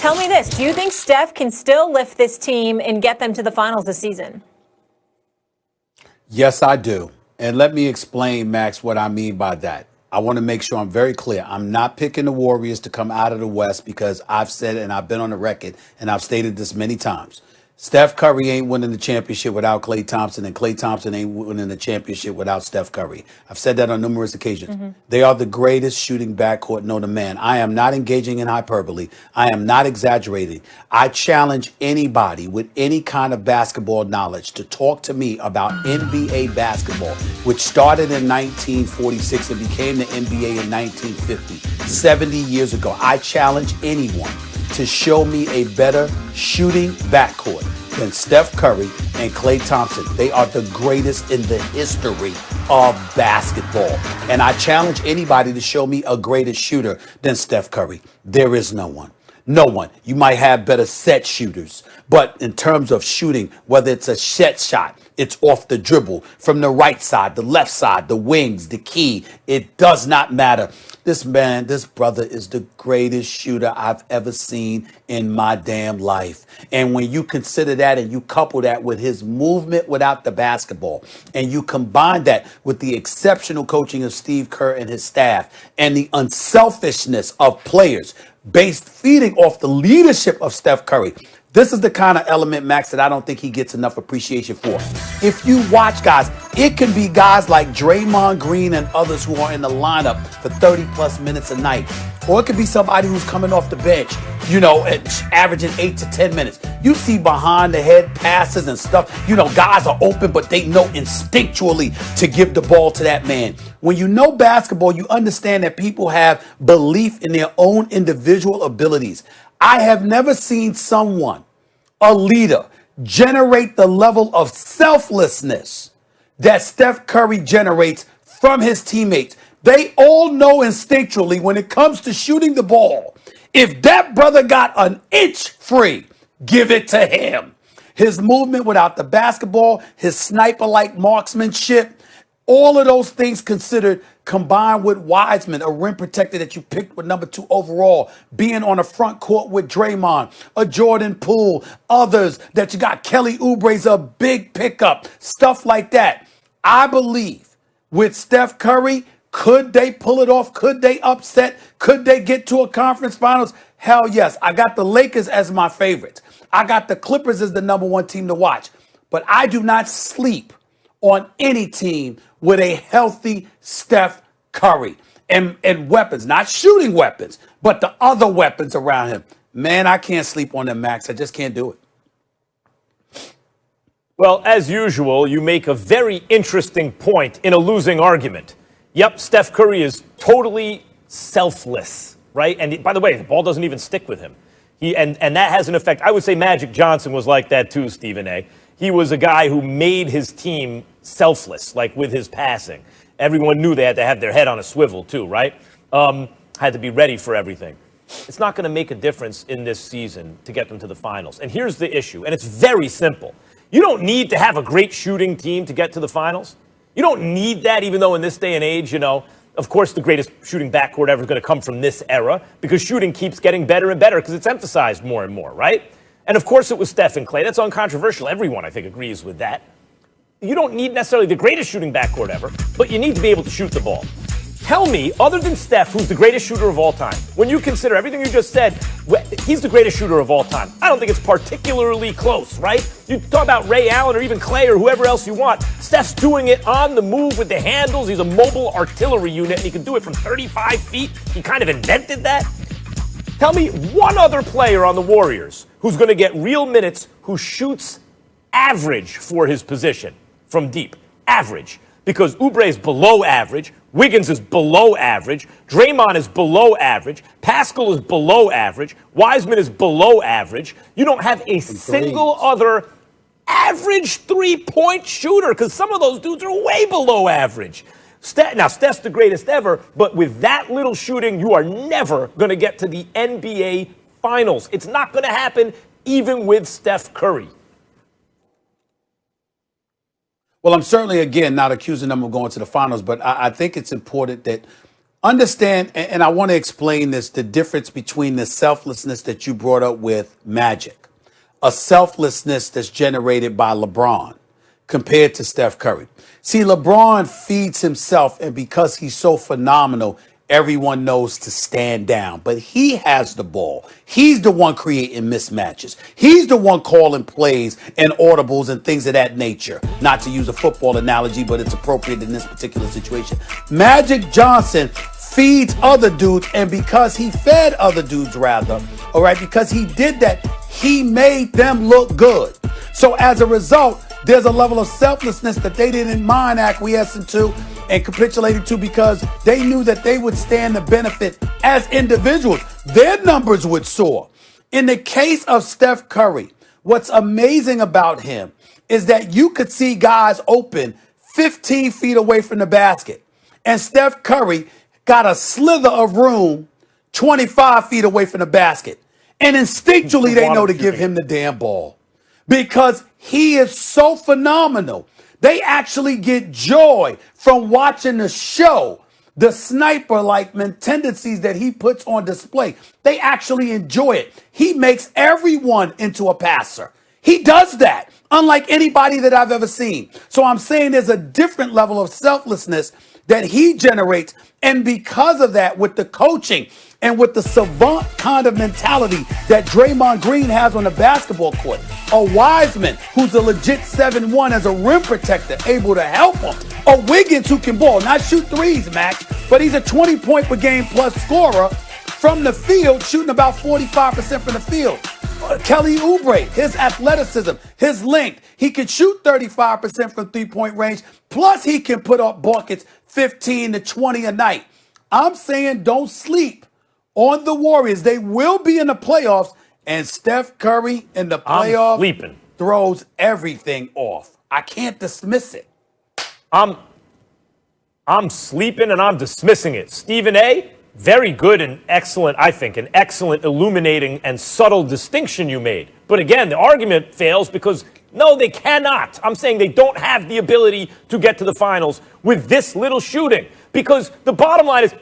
Tell me this. Do you think Steph can still lift this team and get them to the finals this season? Yes, I do. And let me explain, Max, what I mean by that. I want to make sure I'm very clear. I'm not picking the Warriors to come out of the West because I've said it and I've been on the record and I've stated this many times. Steph Curry ain't winning the championship without Klay Thompson, and Klay Thompson ain't winning the championship without Steph Curry. I've said that on numerous occasions. They are the greatest shooting backcourt known to man. I am not engaging in hyperbole. I am not exaggerating. I challenge anybody with any kind of basketball knowledge to talk to me about NBA basketball, which started in 1946 and became the NBA in 1950, 70 years ago. I challenge anyone to show me a better shooting backcourt than Steph Curry and Klay Thompson. They are the greatest in the history of basketball. And I challenge anybody to show me a greater shooter than Steph Curry. There is no one. No one. You might have better set shooters, but in terms of shooting, whether it's a set shot, it's off the dribble, from the right side, the left side, the wings, the key, it does not matter. This brother is the greatest shooter I've ever seen in my damn life. And when you consider that and you couple that with his movement without the basketball, and you combine that with the exceptional coaching of Steve Kerr and his staff and the unselfishness of players based feeding off the leadership of Steph Curry, this is the kind of element, Max, that I don't think he gets enough appreciation for. If you watch guys, it can be guys like Draymond Green and others who are in the lineup for 30-plus minutes a night. Or it could be somebody who's coming off the bench, averaging 8 to 10 minutes. You see behind-the-head passes and stuff. Guys are open, but they know instinctually to give the ball to that man. When you know basketball, you understand that people have belief in their own individual abilities. I have never seen someone, a leader, generate the level of selflessness that Steph Curry generates from his teammates. They all know instinctually when it comes to shooting the ball, if that brother got an inch free, give it to him. His movement without the basketball, his sniper-like marksmanship, all of those things considered, combined with Wiseman, a rim protector that you picked with number 2 overall, being on the front court with Draymond, a Jordan Poole, others that you got, Kelly Oubre's a big pickup, stuff like that. I believe with Steph Curry, could they pull it off? Could they upset? Could they get to a conference finals? Hell yes. I got the Lakers as my favorites. I got the Clippers as the number 1 team to watch. But I do not sleep on any team with a healthy Steph Curry and weapons, not shooting weapons, but the other weapons around him. Man, I can't sleep on them, Max. I just can't do it. Well, as usual, you make a very interesting point in a losing argument. Yep, Steph Curry is totally selfless, right? And by the way, the ball doesn't even stick with him. And that has an effect. I would say Magic Johnson was like that too, Stephen A. He was a guy who made his team selfless, like with his passing. Everyone knew they had to have their head on a swivel too, right? Had to be ready for everything. It's not going to make a difference in this season to get them to the finals. And here's the issue, and it's very simple. You don't need to have a great shooting team to get to the finals. You don't need that, even though in this day and age, of course, the greatest shooting backcourt ever is going to come from this era because shooting keeps getting better and better because it's emphasized more and more, right? And of course, it was Steph and Klay. That's uncontroversial. Everyone, I think, agrees with that. You don't need necessarily the greatest shooting backcourt ever, but you need to be able to shoot the ball. Tell me, other than Steph, who's the greatest shooter of all time, when you consider everything you just said, he's the greatest shooter of all time. I don't think it's particularly close, right? You talk about Ray Allen or even Klay or whoever else you want. Steph's doing it on the move with the handles. He's a mobile artillery unit, and he can do it from 35 feet. He kind of invented that. Tell me one other player on the Warriors who's going to get real minutes who shoots average for his position from deep. Average. Because Oubre is below average. Wiggins is below average. Draymond is below average. Pascal is below average. Wiseman is below average. You don't have a single other average three-point shooter because some of those dudes are way below average. Now, Steph's the greatest ever, but with that little shooting, you are never going to get to the NBA Finals. It's not going to happen even with Steph Curry. Well, I'm certainly, again, not accusing them of going to the finals, but I think it's important that Understand, and I want to explain this, the difference between the selflessness that you brought up with Magic, a selflessness that's generated by LeBron compared to Steph Curry. See, LeBron feeds himself, and because he's so phenomenal, everyone knows to stand down. But he has the ball. He's the one creating mismatches. He's the one calling plays and audibles and things of that nature. Not to use a football analogy, but it's appropriate in this particular situation. Magic Johnson feeds other dudes, and because he fed other dudes, all right, because he did that, he made them look good. So as a result, there's a level of selflessness that they didn't mind acquiescing to and capitulating to, because they knew that they would stand the benefit as individuals. Their numbers would soar. In the case of Steph Curry, what's amazing about him is that you could see guys open 15 feet away from the basket, and Steph Curry got a slither of room 25 feet away from the basket. And instinctually, they know to give him the damn ball because he is so phenomenal. They actually get joy from watching the show, the sniper-like tendencies that he puts on display. They actually enjoy it. He makes everyone into a passer. He does that, unlike anybody that I've ever seen. So I'm saying there's a different level of selflessness that he generates. And because of that, with the coaching and with the savant kind of mentality that Draymond Green has on the basketball court, a Wiseman who's a legit 7-1 as a rim protector, able to help him, a Wiggins who can ball, not shoot threes, Max, but he's a 20-point per game plus scorer from the field, shooting about 45% from the field. Kelly Oubre, his athleticism, his length, he can shoot 35% from three-point range, plus he can put up buckets 15 to 20 a night. I'm saying don't sleep on the Warriors. They will be in the playoffs, and Steph Curry in the playoffs throws everything off. I can't dismiss it. I'm sleeping and I'm dismissing it. Stephen A., very good and excellent, I think, an excellent illuminating and subtle distinction you made. But again, the argument fails because, no, they cannot. I'm saying they don't have the ability to get to the finals with this little shooting. Because the bottom line is,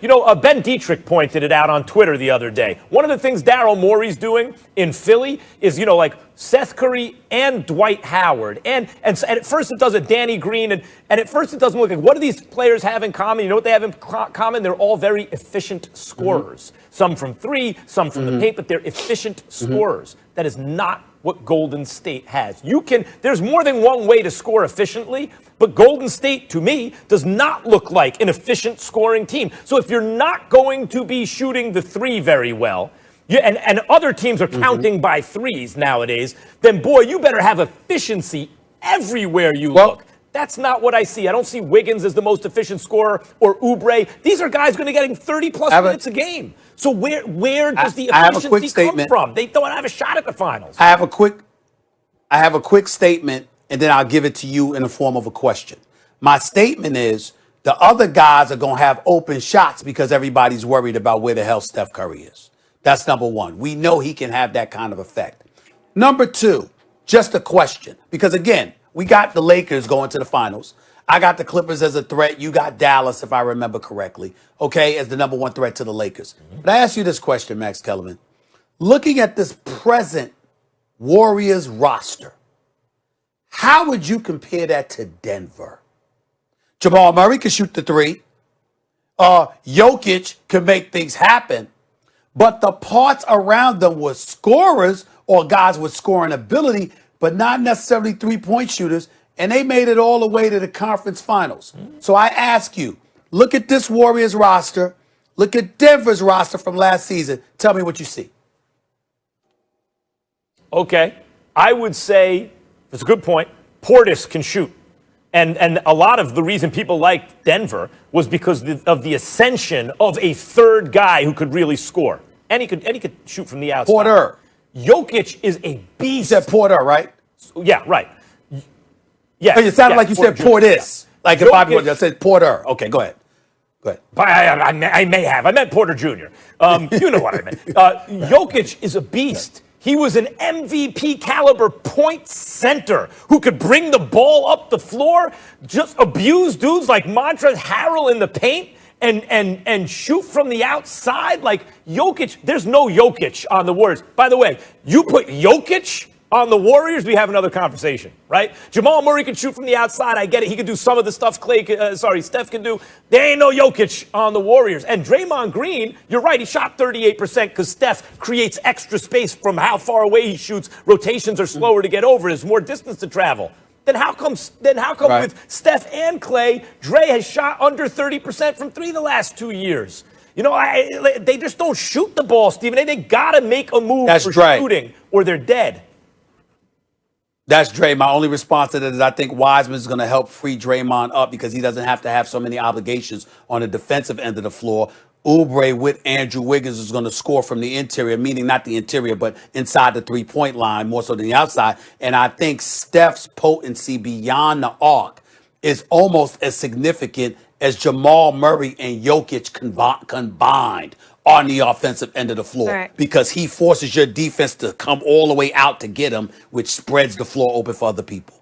Ben Dietrich pointed it out on Twitter the other day. One of the things Daryl Morey's doing in Philly is, like Seth Curry and Dwight Howard. And at first it does a Danny Green. And at first it doesn't look like, what do these players have in common? You know what they have in common? They're all very efficient scorers. Mm-hmm. Some from three, some from the paint, but they're efficient scorers. That is not what Golden State has. There's more than one way to score efficiently, but Golden State, to me, does not look like an efficient scoring team. So if you're not going to be shooting the three very well, and other teams are counting by threes nowadays, then, boy, you better have efficiency everywhere you look. That's not what I see. I don't see Wiggins as the most efficient scorer or Oubre. These are guys going to getting 30-plus minutes a game. So where does the efficiency come from? They don't have a shot at the finals. I have a quick statement, and then I'll give it to you in the form of a question. My statement is the other guys are going to have open shots because everybody's worried about where the hell Steph Curry is. That's number one. We know he can have that kind of effect. Number two, just a question, because, again, we got the Lakers going to the finals. I got the Clippers as a threat. You got Dallas, if I remember correctly, okay, as the number one threat to the Lakers. But I ask you this question, Max Kellerman. Looking at this present Warriors roster, how would you compare that to Denver? Jamal Murray can shoot the three. Jokic can make things happen. But the parts around them were scorers or guys with scoring ability, but not necessarily three-point shooters, and they made it all the way to the conference finals. So I ask you, look at this Warriors roster, look at Denver's roster from last season. Tell me what you see. Okay. I would say, that's a good point, Portis can shoot. And a lot of the reason people liked Denver was because of the ascension of a third guy who could really score. And he could shoot from the outside. Porter. Jokic is a beast. You said Porter, right? Yeah, right. Yeah. It sounded like you said Portis. Yeah. Like if Bobby I said Porter. Okay, go ahead. I may have. I meant Porter Jr. You know what I meant. Jokic is a beast. He was an MVP caliber point center who could bring the ball up the floor, just abuse dudes like Montrezl Harrell in the paint, and shoot from the outside like Jokic. There's no Jokic on the Warriors. By the way, you put Jokic on the Warriors, we have another conversation, right? Jamal Murray can shoot from the outside. I get it. He can do some of the stuff Steph can do. There ain't no Jokic on the Warriors. And Draymond Green, you're right, he shot 38% because Steph creates extra space from how far away he shoots. Rotations are slower to get over. There's more distance to travel. Then how come right. With Steph and Klay, Dre has shot under 30% from three the last 2 years? You know, they just don't shoot the ball, Stephen. They got to make a move for shooting or they're dead. That's Dre. My only response to that is I think Wiseman is going to help free Draymond up because he doesn't have to have so many obligations on the defensive end of the floor. Oubre with Andrew Wiggins is going to score from the interior, meaning not the interior, but inside the three-point line, more so than the outside. And I think Steph's potency beyond the arc is almost as significant as Jamal Murray and Jokic combined on the offensive end of the floor because he forces your defense to come all the way out to get him, which spreads the floor open for other people.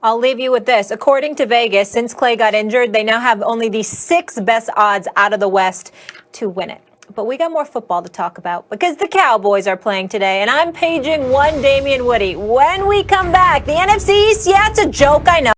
I'll leave you with this. According to Vegas, since Klay got injured, they now have only the 6th best odds out of the West to win it. But we got more football to talk about because the Cowboys are playing today, and I'm paging one Damian Woody. When we come back, the NFC East, yeah, it's a joke, I know.